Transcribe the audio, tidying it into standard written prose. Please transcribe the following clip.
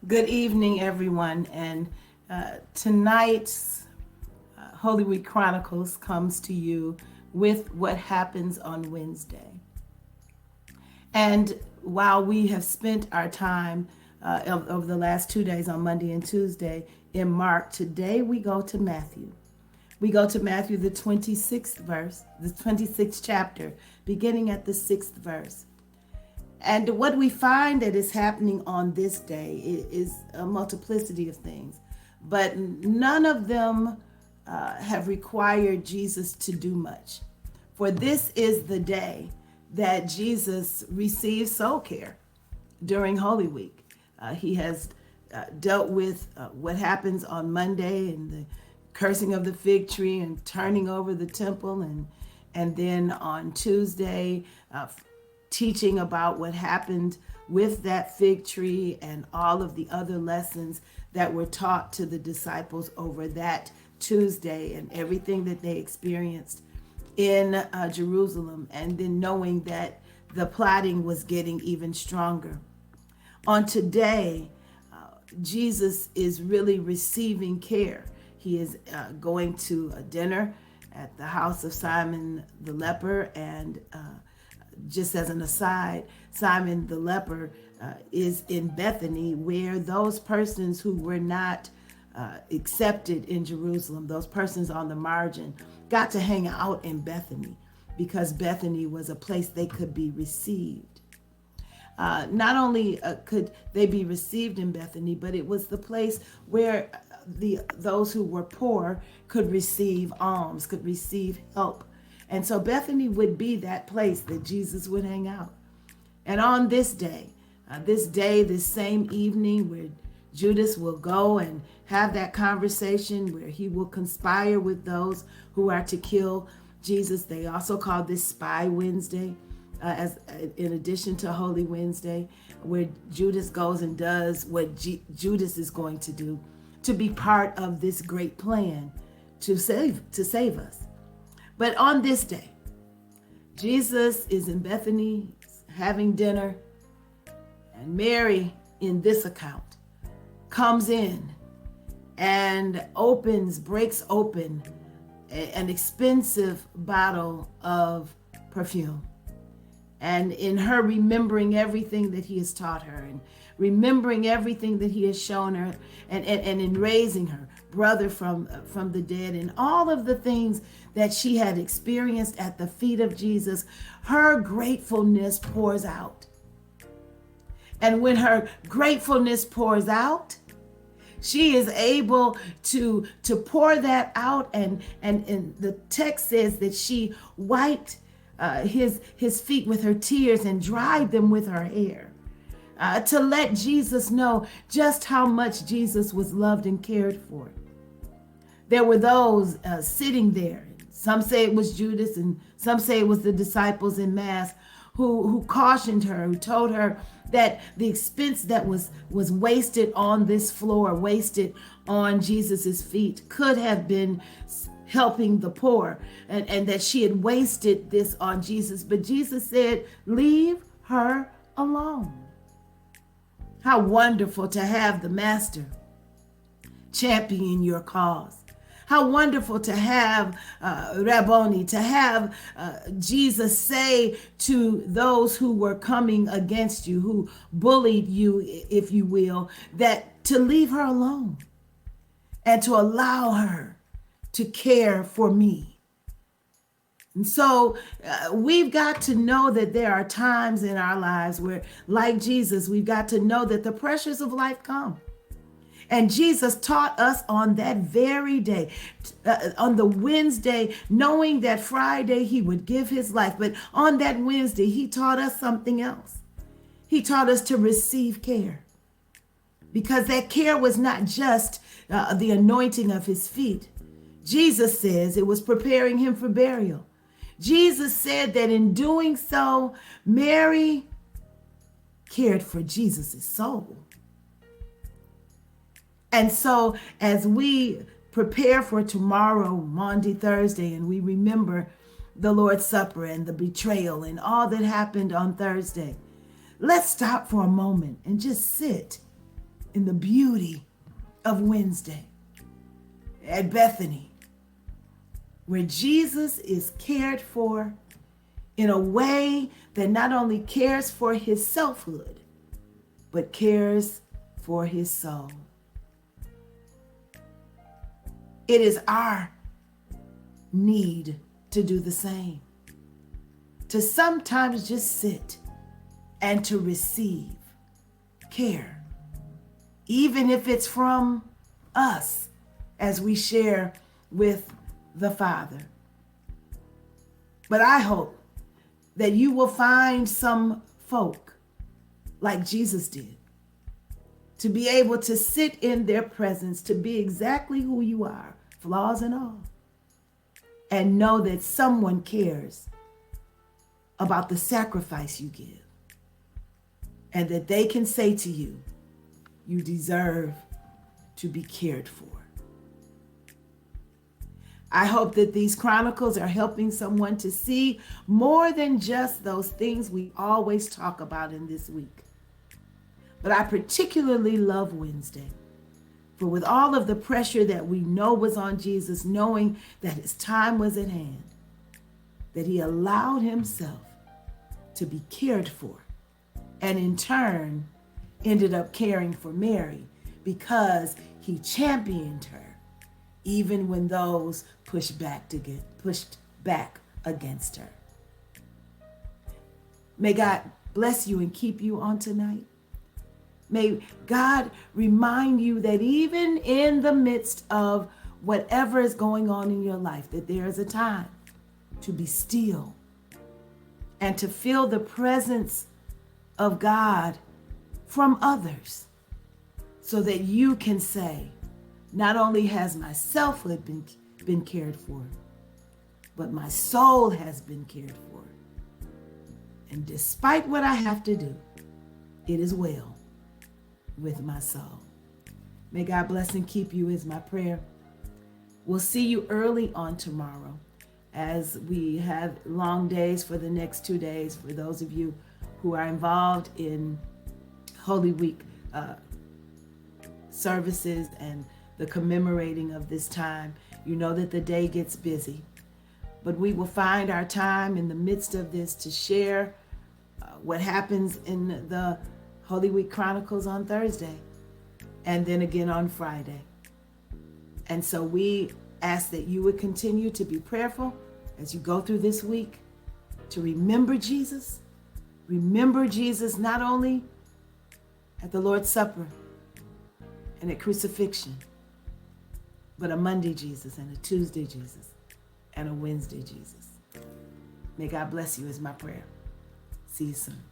Good evening, everyone. And tonight's Holy Week Chronicles comes to you with what happens on Wednesday. And while we have spent our time over the last 2 days on Monday and Tuesday in Mark, today we go to Matthew. We go to Matthew, the 26th verse, the 26th chapter, beginning at the 6th verse. And what we find that is happening on this day is a multiplicity of things, but none of them have required Jesus to do much. For this is the day that Jesus receives soul care during Holy Week. He has dealt with what happens on Monday and the cursing of the fig tree and turning over the temple, and then on Tuesday, teaching about what happened with that fig tree and all of the other lessons that were taught to the disciples over that Tuesday and everything that they experienced in Jerusalem, and then knowing that the plotting was getting even stronger. On today, Jesus is really receiving care. He is going to a dinner at the house of Simon the leper, and just as an aside, Simon the leper is in Bethany, where those persons who were not accepted in Jerusalem, those persons on the margin, got to hang out in Bethany because Bethany was a place they could be received. Not only could they be received in Bethany, but it was the place where those who were poor could receive alms, could receive help. And so Bethany would be that place that Jesus would hang out. And on this day, this same evening, where Judas will go and have that conversation where he will conspire with those who are to kill Jesus. They also call this Spy Wednesday, as in addition to Holy Wednesday, where Judas goes and does what Judas is going to do to be part of this great plan to save us. But on this day, Jesus is in Bethany having dinner, and Mary, in this account, comes in and breaks open an expensive bottle of perfume. And in her remembering everything that he has taught her, and remembering everything that he has shown her, and in raising her brother from the dead, and all of the things that she had experienced at the feet of Jesus, her gratefulness pours out. And when her gratefulness pours out, she is able to pour that out, and the text says that she wiped his feet with her tears and dried them with her hair, to let Jesus know just how much Jesus was loved and cared for. There were those sitting there. Some say it was Judas, and some say it was the disciples in mass who cautioned her, who told her that the expense that was wasted on this floor, wasted on Jesus's feet, could have been helping the poor, and that she had wasted this on Jesus. But Jesus said, leave her alone. How wonderful to have the Master champion your cause. How wonderful to have Rabboni, to have Jesus say to those who were coming against you, who bullied you, if you will, that to leave her alone and to allow her to care for me. And so we've got to know that there are times in our lives where, like Jesus, we've got to know that the pressures of life come. And Jesus taught us on that very day, on the Wednesday, knowing that Friday he would give his life. But on that Wednesday, he taught us something else. He taught us to receive care, because that care was not just the anointing of his feet. Jesus says it was preparing him for burial. Jesus said that in doing so, Mary cared for Jesus' soul. And so as we prepare for tomorrow, Maundy, Thursday, and we remember the Lord's Supper and the betrayal and all that happened on Thursday, let's stop for a moment and just sit in the beauty of Wednesday at Bethany, where Jesus is cared for in a way that not only cares for his selfhood, but cares for his soul. It is our need to do the same, to sometimes just sit and to receive care, even if it's from us as we share with the Father. But I hope that you will find some folk like Jesus did, to be able to sit in their presence, to be exactly who you are, flaws and all, and know that someone cares about the sacrifice you give, and that they can say to you, you deserve to be cared for. I hope that these chronicles are helping someone to see more than just those things we always talk about in this week. But I particularly love Wednesday, for with all of the pressure that we know was on Jesus, knowing that his time was at hand, that he allowed himself to be cared for, and in turn ended up caring for Mary because he championed her even when those pushed back against her. May God bless you and keep you on tonight. May God remind you that even in the midst of whatever is going on in your life, that there is a time to be still and to feel the presence of God from others, so that you can say, not only has my selfhood been cared for, but my soul has been cared for. And despite what I have to do, it is well with my soul. May God bless and keep you is my prayer. We'll see you early on tomorrow as we have long days for the next 2 days. For those of you who are involved in Holy Week services and the commemorating of this time, you know that the day gets busy. But we will find our time in the midst of this to share what happens in the Holy Week Chronicles on Thursday, and then again on Friday. And so we ask that you would continue to be prayerful as you go through this week, to remember Jesus. Remember Jesus not only at the Lord's Supper and at crucifixion, but a Monday Jesus and a Tuesday Jesus and a Wednesday Jesus. May God bless you is my prayer. See you soon.